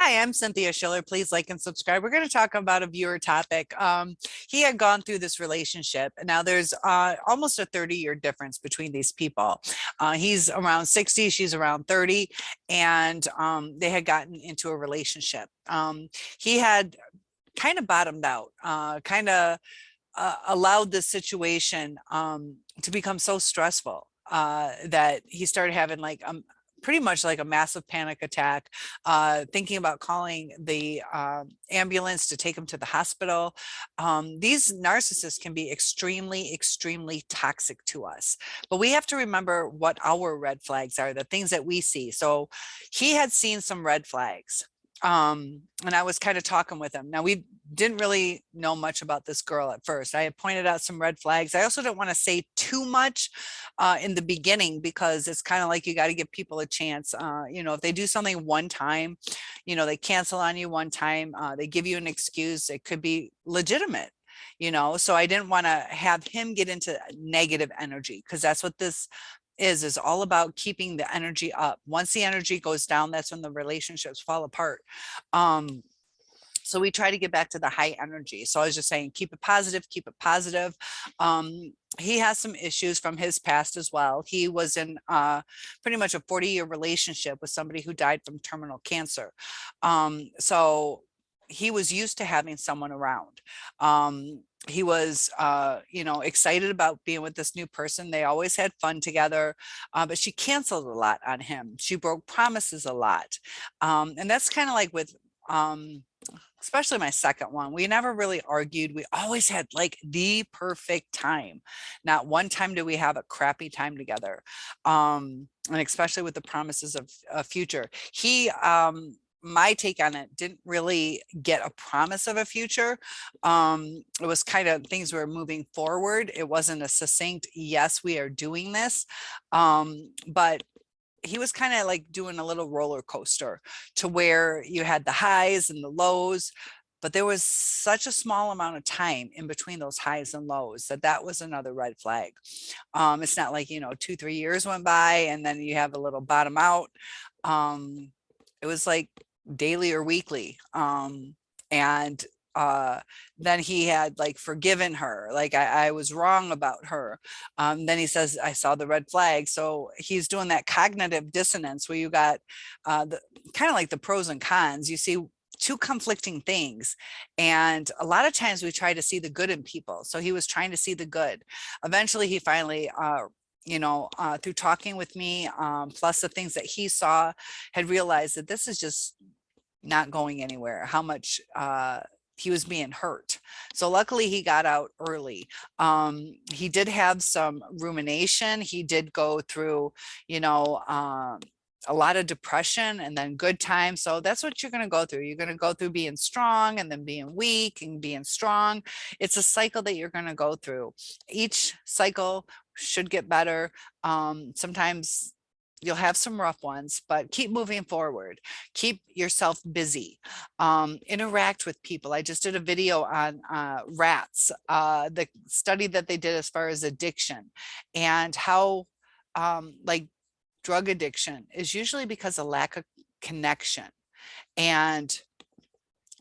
Hi, I'm Cynthia Schiller. Please like and subscribe. We're going to talk about a viewer topic. He had gone through this relationship, and now there's almost a 30-year difference between these people. He's around 60, she's around 30, and they had gotten into a relationship. He had kind of bottomed out, kind of allowed this situation to become so stressful that he started having like pretty much like a massive panic attack, thinking about calling the ambulance to take him to the hospital. These narcissists can be extremely, extremely toxic to us, but we have to remember what our red flags are, the things that we see. So he had seen some red flags. And I was kind of talking with him. Now, we didn't really know much about this girl at first. I had pointed out some red flags. I also don't want to say too much in the beginning, because it's kind of like you got to give people a chance. If they do something one time, they cancel on you one time, they give you an excuse, it could be legitimate. So I didn't want to have him get into negative energy, because that's what this is all about, keeping the energy up. Once the energy goes down, that's when the relationships fall apart. So we try to get back to the high energy. So I was just saying, keep it positive, keep it positive. He has some issues from his past as well. He was in pretty much a 40-year relationship with somebody who died from terminal cancer. So he was used to having someone around. He was, excited about being with this new person. They always had fun together, but she canceled a lot on him. She broke promises a lot. And that's kind of like with, especially my second one, we never really argued. We always had like the perfect time. Not one time do we have a crappy time together. And especially with the promises of a future. My take on it, didn't really get a promise of a future. It was kind of things were moving forward. It wasn't a succinct, yes, we are doing this. But he was kind of like doing a little roller coaster, to where you had the highs and the lows, but there was such a small amount of time in between those highs and lows that was another red flag. It's not like, 2-3 years went by and then you have a little bottom out. It was like daily or weekly. And then he had like forgiven her, like I was wrong about her. Then he says, I saw the red flag. So he's doing that cognitive dissonance, where you got the kind of like the pros and cons. You see two conflicting things, and a lot of times we try to see the good in people. So he was trying to see the good. Eventually he finally through talking with me, plus the things that he saw, had realized that this is just not going anywhere, how much he was being hurt. So luckily he got out early. He did have some rumination. He did go through, a lot of depression and then good times. So that's what you're going to go through. You're going to go through being strong and then being weak and being strong. It's a cycle that you're going to go through. Each cycle should get better. Sometimes you'll have some rough ones, but keep moving forward. Keep yourself busy. Interact with people. I just did a video on rats, the study that they did as far as addiction, and how like drug addiction is usually because of lack of connection. And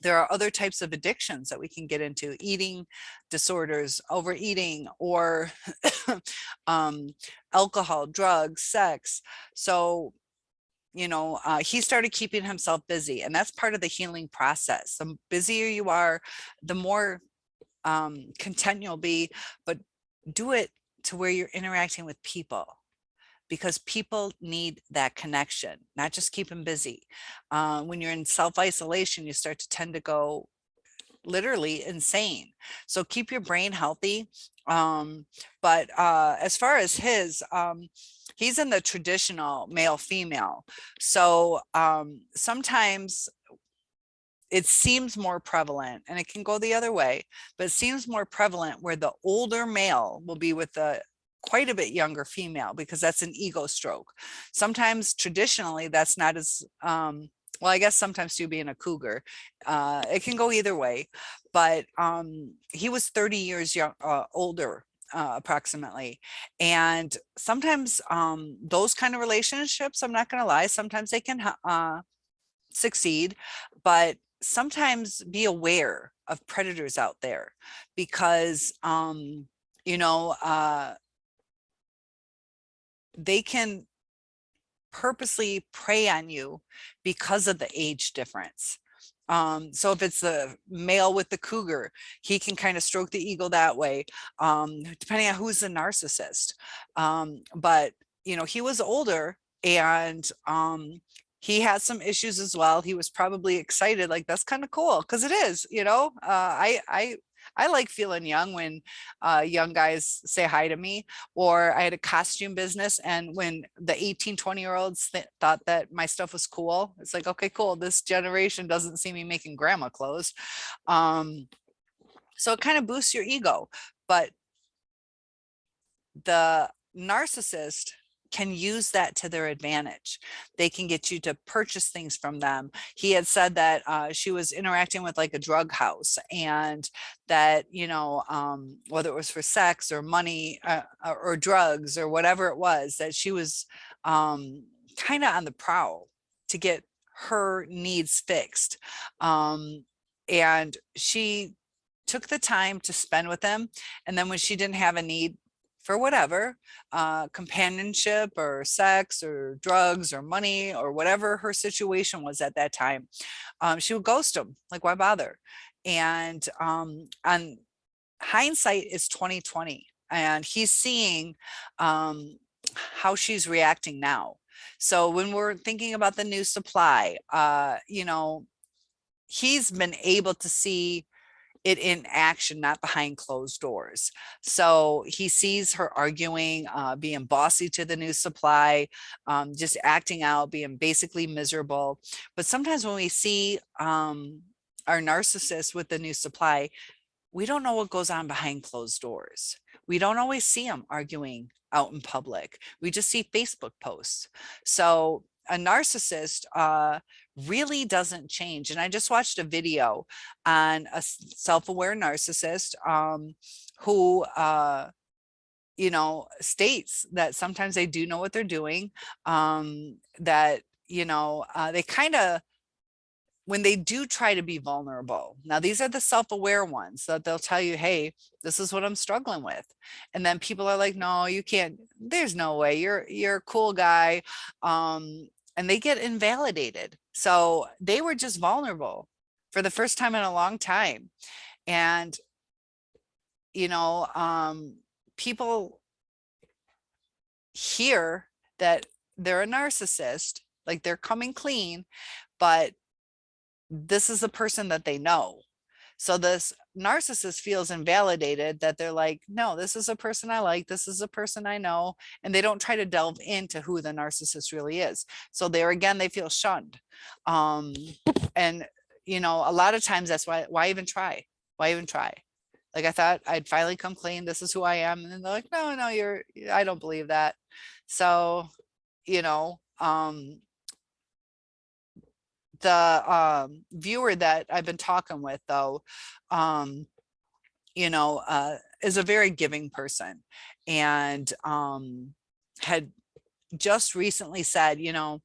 there are other types of addictions that we can get into: eating disorders, overeating, or alcohol, drugs, sex. So, he started keeping himself busy, and that's part of the healing process. The busier you are, the more content you'll be, but do it to where you're interacting with people, because people need that connection, not just keep them busy. When you're in self-isolation, you start to tend to go literally insane. So keep your brain healthy. But as far as he's in the traditional male female. So sometimes it seems more prevalent, and it can go the other way, but it seems more prevalent where the older male will be with the quite a bit younger female, because that's an ego stroke. Sometimes traditionally that's not as well, I guess sometimes too, being a cougar, it can go either way. But he was 30 years older, approximately. And sometimes those kind of relationships, I'm not going to lie, sometimes they can succeed, but sometimes be aware of predators out there, because you know, they can purposely prey on you because of the age difference. So if it's the male with the cougar, he can kind of stroke the ego that way, depending on who's the narcissist. But you know, he was older, and he had some issues as well. He was probably excited, like that's kind of cool, because it is, you know. I like feeling young when young guys say hi to me. Or I had a costume business, and when the 18-20-year-olds thought that my stuff was cool, it's like, okay, cool, this generation doesn't see me making grandma clothes. So it kind of boosts your ego. But the narcissist can use that to their advantage. They can get you to purchase things from them. He had said that she was interacting with like a drug house, and that, you know, whether it was for sex or money, or drugs or whatever it was, that she was kind of on the prowl to get her needs fixed. And she took the time to spend with him. And then when she didn't have a need for whatever, companionship or sex or drugs or money or whatever her situation was at that time, she would ghost him. Like, why bother? And on hindsight is 2020, and he's seeing how she's reacting now. So when we're thinking about the new supply, you know, he's been able to see it in action, not behind closed doors. So he sees her arguing, being bossy to the new supply, just acting out, being basically miserable. But sometimes when we see our narcissist with the new supply, we don't know what goes on behind closed doors. We don't always see them arguing out in public. We just see Facebook posts. So a narcissist really doesn't change. And I just watched a video on a self-aware narcissist who, you know, states that sometimes they do know what they're doing, that, you know, they kind of, when they do try to be vulnerable. Now, these are the self-aware ones that they'll tell you, hey, this is what I'm struggling with. And then people are like, no, you can't, there's no way, you're a cool guy. And they get invalidated. So they were just vulnerable for the first time in a long time. And, you know, people hear that they're a narcissist, like they're coming clean, but this is the person that they know. So this narcissist feels invalidated, that they're like, no, this is a person I like, this is a person I know, and they don't try to delve into who the narcissist really is. So there again, they feel shunned. And you know, a lot of times that's why even try? Why even try? Like, I thought I'd finally come clean, this is who I am. And then they're like, no, I don't believe that. So, you know, the viewer that I've been talking with, though, you know, is a very giving person, and had just recently said, you know,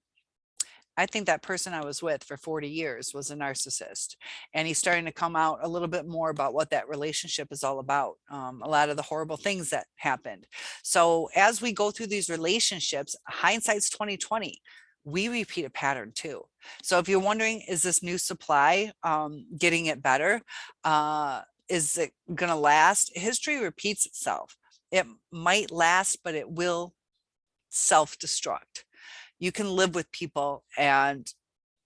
I think that person I was with for 40 years was a narcissist. And he's starting to come out a little bit more about what that relationship is all about, a lot of the horrible things that happened. So as we go through these relationships, hindsight's 2020. We repeat a pattern too. So if you're wondering, is this new supply getting it better? Is it going to last? History repeats itself. It might last, but it will self-destruct. You can live with people, and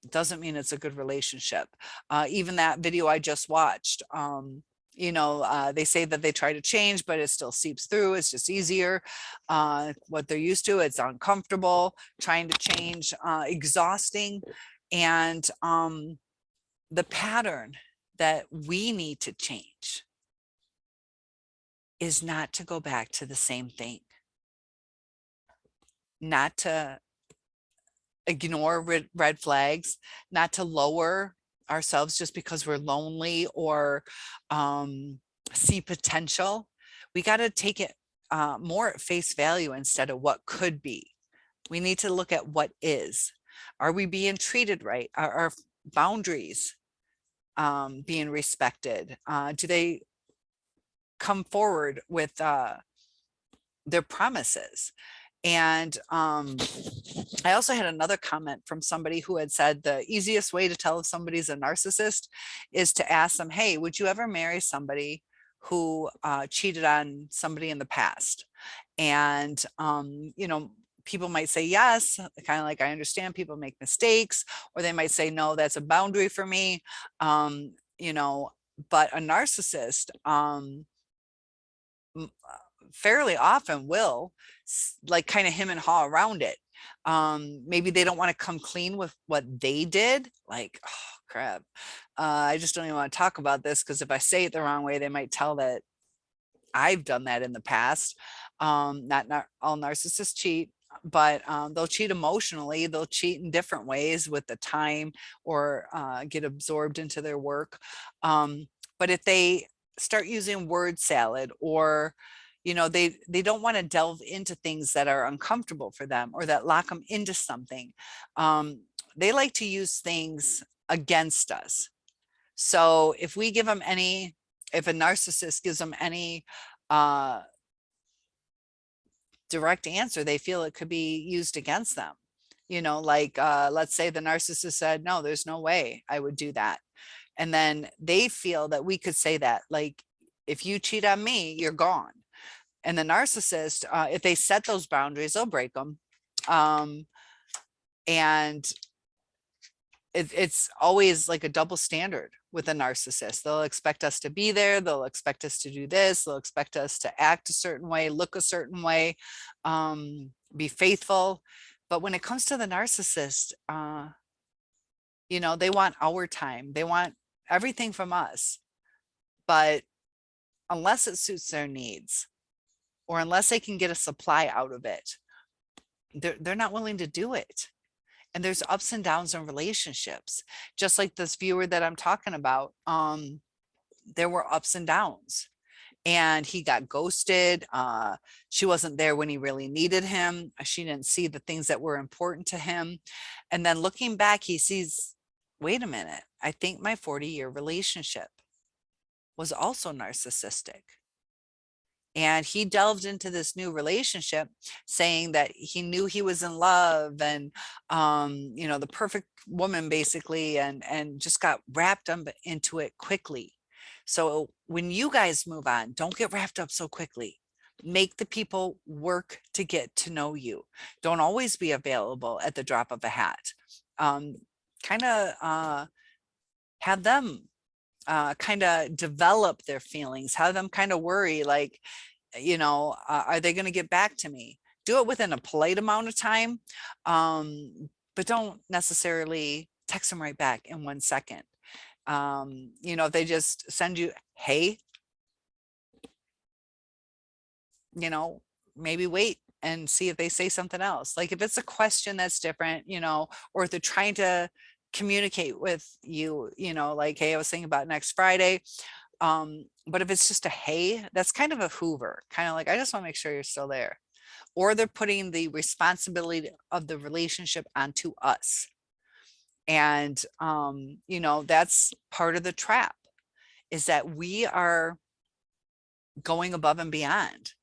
doesn't mean it's a good relationship. Even that video I just watched, you know, they say that they try to change, but it still seeps through. It's just easier. What they're used to, it's uncomfortable, trying to change, exhausting. And the pattern that we need to change is not to go back to the same thing, not to ignore red flags, not to lower ourselves just because we're lonely or see potential. We got to take it more at face value instead of what could be. We need to look at what is. Are we being treated right? Are our boundaries being respected? Do they come forward with their promises? And I also had another comment from somebody who had said the easiest way to tell if somebody's a narcissist is to ask them, hey, would you ever marry somebody who cheated on somebody in the past? And, you know, people might say yes, kind of like, I understand people make mistakes, or they might say, no, that's a boundary for me. You know, but a narcissist, fairly often will like kind of him and haw around it. Maybe they don't want to come clean with what they did, like, oh crap, I just don't even want to talk about this because if I say it the wrong way, they might tell that I've done that in the past. Not all narcissists cheat, but they'll cheat emotionally. They'll cheat in different ways with the time, or get absorbed into their work. But if they start using word salad, or you know, they don't want to delve into things that are uncomfortable for them or that lock them into something. They like to use things against us. So if we give them any, if a narcissist gives them any direct answer, they feel it could be used against them. You know, like let's say the narcissist said, no, there's no way I would do that. And then they feel that we could say that, like, if you cheat on me, you're gone. And the narcissist, if they set those boundaries, they'll break them. And it's always like a double standard with a narcissist. They'll expect us to be there. They'll expect us to do this. They'll expect us to act a certain way, look a certain way, be faithful. But when it comes to the narcissist, you know, they want our time. They want everything from us. But unless it suits their needs, or unless they can get a supply out of it, they're not willing to do it. And there's ups and downs in relationships. Just like this viewer that I'm talking about, there were ups and downs. And he got ghosted. She wasn't there when he really needed him. She didn't see the things that were important to him. And then looking back, he sees, wait a minute, I think my 40-year relationship was also narcissistic. And he delved into this new relationship saying that he knew he was in love, and you know, the perfect woman basically, and just got wrapped up into it quickly. So when you guys move on, don't get wrapped up so quickly. Make the people work to get to know you. Don't always be available at the drop of a hat. Kind of have them kind of develop their feelings, have them kind of worry, like, you know, are they going to get back to me? Do it within a polite amount of time, but don't necessarily text them right back in 1 second. You know, if they just send you, hey, you know, maybe wait and see if they say something else. Like if it's a question that's different, you know, or if they're trying to communicate with you, you know, like, hey, I was thinking about next Friday. But if it's just a hey, that's kind of a hoover, kind of like, I just want to make sure you're still there. Or they're putting the responsibility of the relationship onto us. And you know, that's part of the trap, is that we are going above and beyond,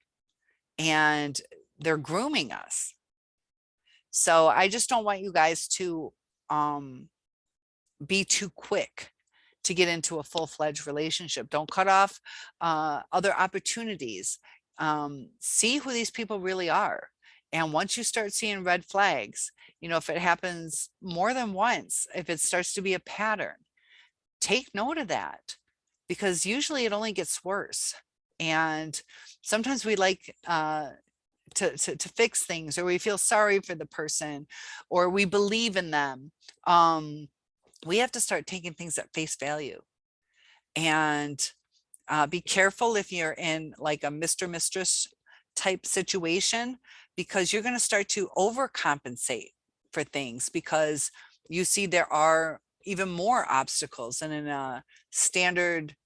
and they're grooming us. So I just don't want you guys to be too quick to get into a full-fledged relationship. Don't cut off other opportunities. See who these people really are. And once you start seeing red flags, you know, if it happens more than once, if it starts to be a pattern, take note of that, because usually it only gets worse. And sometimes we like to fix things, or we feel sorry for the person, or we believe in them. We have to start taking things at face value. And be careful if you're in like a Mr. Mistress type situation, because you're going to start to overcompensate for things, because you see there are even more obstacles than in a standard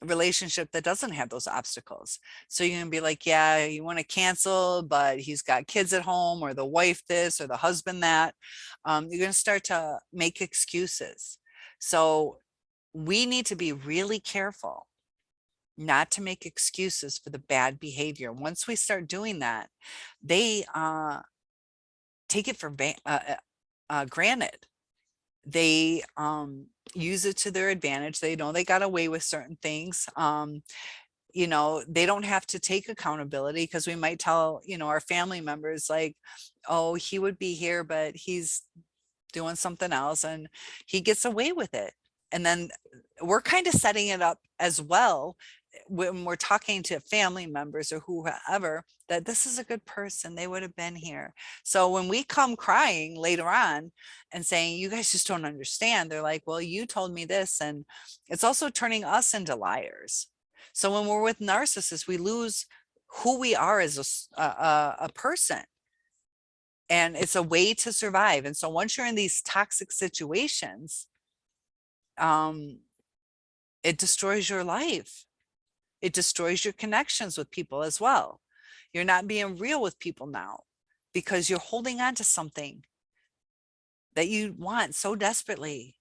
relationship that doesn't have those obstacles. So you're gonna be like, yeah, you want to cancel, but he's got kids at home, or the wife this, or the husband that. You're gonna start to make excuses. So we need to be really careful not to make excuses for the bad behavior. Once we start doing that, they take it for granted. They use it to their advantage. They know they got away with certain things. You know, they don't have to take accountability, because we might tell, you know, our family members like, oh, he would be here, but he's doing something else and he gets away with it. And then we're kind of setting it up as well when we're talking to family members or whoever, that this is a good person, they would have been here. So when we come crying later on and saying, you guys just don't understand, they're like, well, you told me this. And it's also turning us into liars. So when we're with narcissists, we lose who we are as a person. And it's a way to survive. And so once you're in these toxic situations, it destroys your life. It destroys your connections with people as well. You're not being real with people now because you're holding on to something that you want so desperately.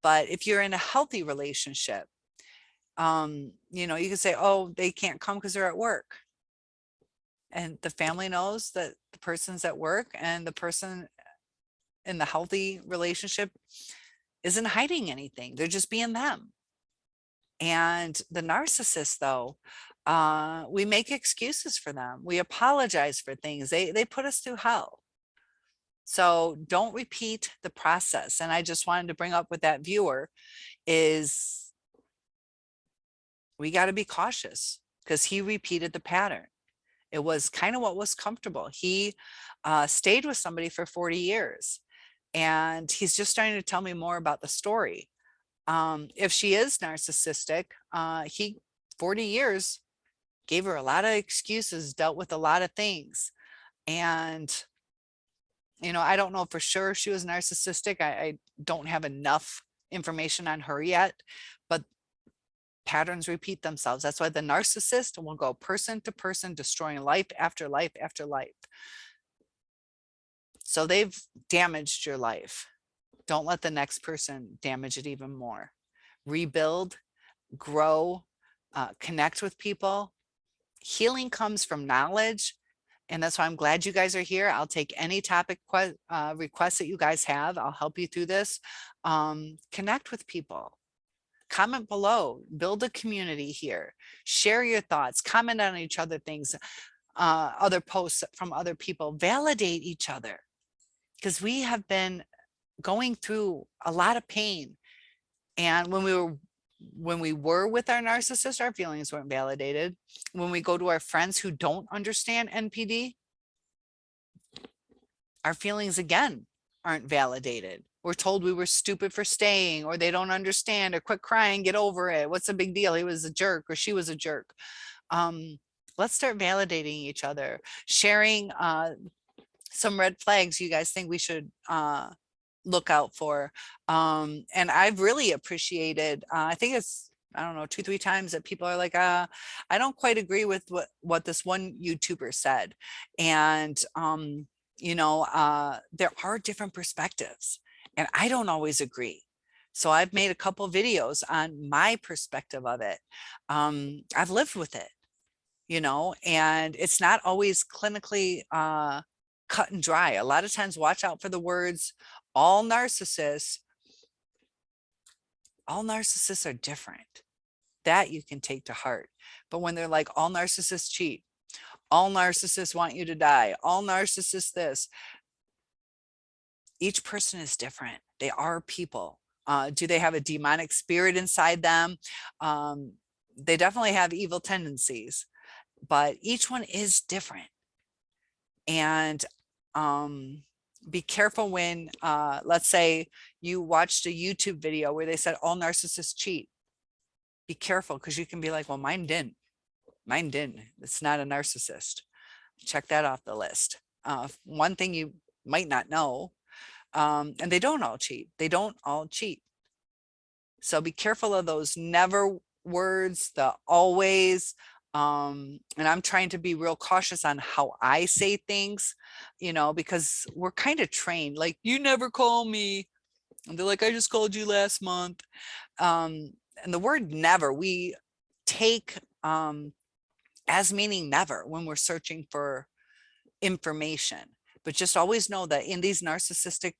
But if you're in a healthy relationship, you know, you can say, oh, they can't come because they're at work. And the family knows that the person's at work, and the person in the healthy relationship isn't hiding anything. They're just being them. And the narcissist, though, we make excuses for them. We apologize for things. They put us through hell. So don't repeat the process. And I just wanted to bring up with that viewer is we got to be cautious, because he repeated the pattern. It was kind of what was comfortable. He stayed with somebody for 40 years, and he's just starting to tell me more about the story. If she is narcissistic, he 40 years gave her a lot of excuses, dealt with a lot of things. And, you know, I don't know for sure if she was narcissistic. I don't have enough information on her yet, but patterns repeat themselves. That's why the narcissist will go person to person, destroying life after life after life. So they've damaged your life. Don't let the next person damage it even more. Rebuild, grow, connect with people. Healing comes from knowledge. And that's why I'm glad you guys are here. I'll take any topic requests that you guys have. I'll help you through this. Connect with people. Comment below. Build a community here. Share your thoughts. Comment on each other things, other posts from other people. Validate each other, because we have been going through a lot of pain. And when we were with our narcissist, our feelings weren't validated. When we go to our friends who don't understand NPD, our feelings again aren't validated. We're told we were stupid for staying, or they don't understand, or quit crying, get over it. What's the big deal? He was a jerk, or she was a jerk. Let's start validating each other, sharing some red flags you guys think we should look out for. And I've really appreciated, I think it's, I don't know, 2-3 times that people are like, I don't quite agree with what this one YouTuber said. And, you know, there are different perspectives, and I don't always agree. So I've made a couple videos on my perspective of it. I've lived with it, you know, and it's not always clinically cut and dry. A lot of times, watch out for the words, all narcissists are different. That you can take to heart. But when they're like, all narcissists cheat, all narcissists want you to die, all narcissists this, each person is different. They are people. Do they have a demonic spirit inside them? They definitely have evil tendencies, but each one is different. And be careful when, let's say you watched a YouTube video where they said all narcissists cheat. Be careful, because you can be like, well, mine didn't. Mine didn't. It's not a narcissist. Check that off the list. One thing you might not know, and they don't all cheat. They don't all cheat. So be careful of those. Never words, the always. And I'm trying to be real cautious on how I say things, because we're kind of trained, like, you never call me. And they're like, I just called you last month. And the word never, we take as meaning never when we're searching for information. But just always know that in these narcissistic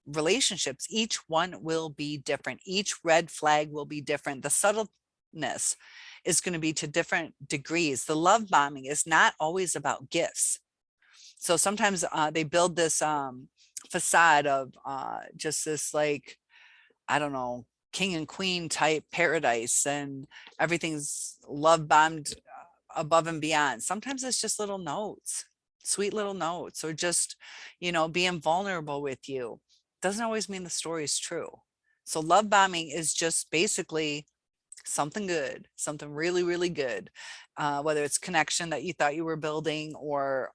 relationships, each one will be different. Each red flag will be different. The subtleness is going to be to different degrees. The love bombing is not always about gifts. So sometimes they build this facade of just this, like, I don't know, king and queen type paradise, and everything's love bombed above and beyond. Sometimes it's just little notes, sweet little notes, or just, being vulnerable with you. Doesn't always mean the story is true. So love bombing is just basically something good, something really, really good. Whether it's connection that you thought you were building, or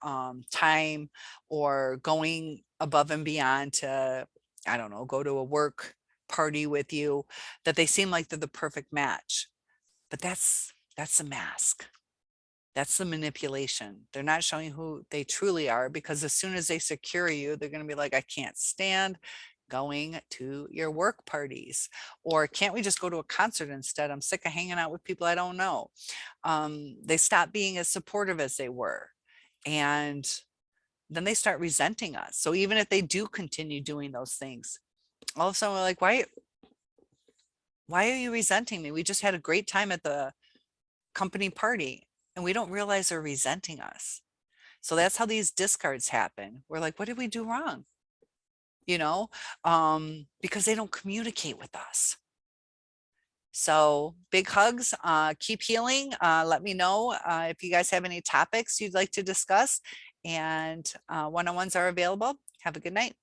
time, or going above and beyond to, I don't know, go to a work party with you, that they seem like they're the perfect match. But that's a mask. That's the manipulation. They're not showing who they truly are, because as soon as they secure you, they're going to be like, I can't stand going to your work parties, or can't we just go to a concert instead? I'm sick of hanging out with people I don't know. They stop being as supportive as they were, and then they start resenting us. So even if they do continue doing those things, all of a sudden we're like, why are you resenting me? We just had a great time at the company party, and we don't realize they're resenting us. So that's how these discards happen. We're like, what did we do wrong? Because they don't communicate with us. So big hugs, keep healing. Let me know if you guys have any topics you'd like to discuss, and one-on-ones are available. Have a good night.